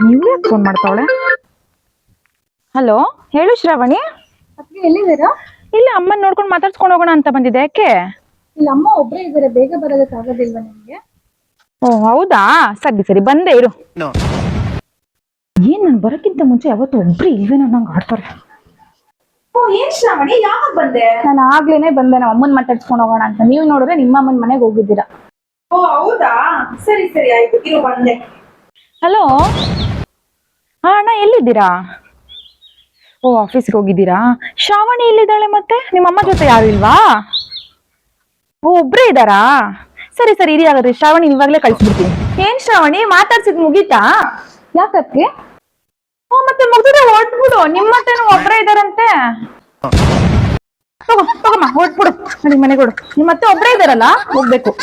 ನೀವು ಯಾಕೆ phone ಮಾಡ್ತಾವಳೆ? Hello, ಹೇಳು ಶ್ರಾವಣಿ. ಎಲ್ಲಿದ್ದೀರಾ? ಇಲ್ಲ, ಅಮ್ಮನ್ ನೋಡ್ಕೊಂಡು ಮಾತಾಡ್ಸ್ಕೊಂಡು ಹೋಗೋಣ ಅಂತ ಬಂದಿದ್ದೆ. ಯಾಕೆ? ಇಲ್ಲ, ಅಮ್ಮ ಒಬ್ರೇ ಇದ್ದಾರೆ, ಬೇಗ ಬರೋದಕ್ಕೆ ಆಗೋದಿಲ್ವಾ ನಿಮ್ಗೆ? ಓ ಹೌದಾ, ಸರಿ ಸರಿ ಬಂದೆ ಇರು. ಏನ್ ನನ್ ಬರಕ್ಕಿಂತ ಮುಂಚೆ ಯಾವತ್ತು ಒಬ್ರು ಇಲ್ವೇನೋ ನಂಗೆ ಆಡ್ತಾರೆ. ಓ ಏನ್ ಶ್ರಾವಣಿ, ಯಾವಾಗ ಬಂದೆ? ನಾನು ಆಗ್ಲೇನೆ ಬಂದೆ, ನಮ್ಮ ಅಮ್ಮನ್ ಮಾತಾಡ್ಸ್ಕೊಂಡು ಹೋಗೋಣ ಅಂತ. ನೀವು ನೋಡಿದ್ರೆ ನಿಮ್ಮ ಅಮ್ಮನ ಮನೆಗೆ ಹೋಗಿದ್ದೀರಾ. ಓ ಹೌದಾ, ಸರಿ ಸರಿ ಆಯ್ತು, ಇರು ಬಂದೆ. ಹಲೋ, ಹಾ ಅಣ್ಣ ಎಲ್ಲಿದ್ದೀರಾ? ಓ ಆಫೀಸ್ಗೆ ಹೋಗಿದ್ದೀರಾ? ಶ್ರಾವಣಿ ಎಲ್ಲಿದ್ದಾಳೆ? ಮತ್ತೆ ನಿಮ್ಮ ಅಮ್ಮ ಜೊತೆ ಯಾರು ಇಲ್ವಾ? ಓ ಒಬ್ರೇ ಇದ್ದಾರಾ? ಸರಿ ಸರಿ ಇರಿ, ಹಾಗಾದ್ರೆ ಶ್ರಾವಣಿ ಇವಾಗ್ಲೇ ಕಳ್ಸ್ಬಿಡ್ತೀನಿ. ಏನ್ ಶ್ರಾವಣಿ, ಮಾತಾಡ್ಸಿದ್ ಮುಗೀತಾ? ಯಾಕಕ್ಕೆ? ಓ ಮತ್ತೆ ಮುಗಿದ್ರೆ ಹೊರಟ್ಬಿಡು, ನಿಮ್ಮ ಹತ್ರನೂ ಒಬ್ರೇ ಇದಾರಂತೆ. ತಗೋ ತಗೋಮ್ಮ, ಹೊರಟ್ಬಿಡು, ನಡಿ ಮನೆಗೋಡು. ನಿಮ್ಮ ಮತ್ತೆ ಒಬ್ರೇ ಇದಾರಲ್ಲ, ಹೋಗ್ಬೇಕು.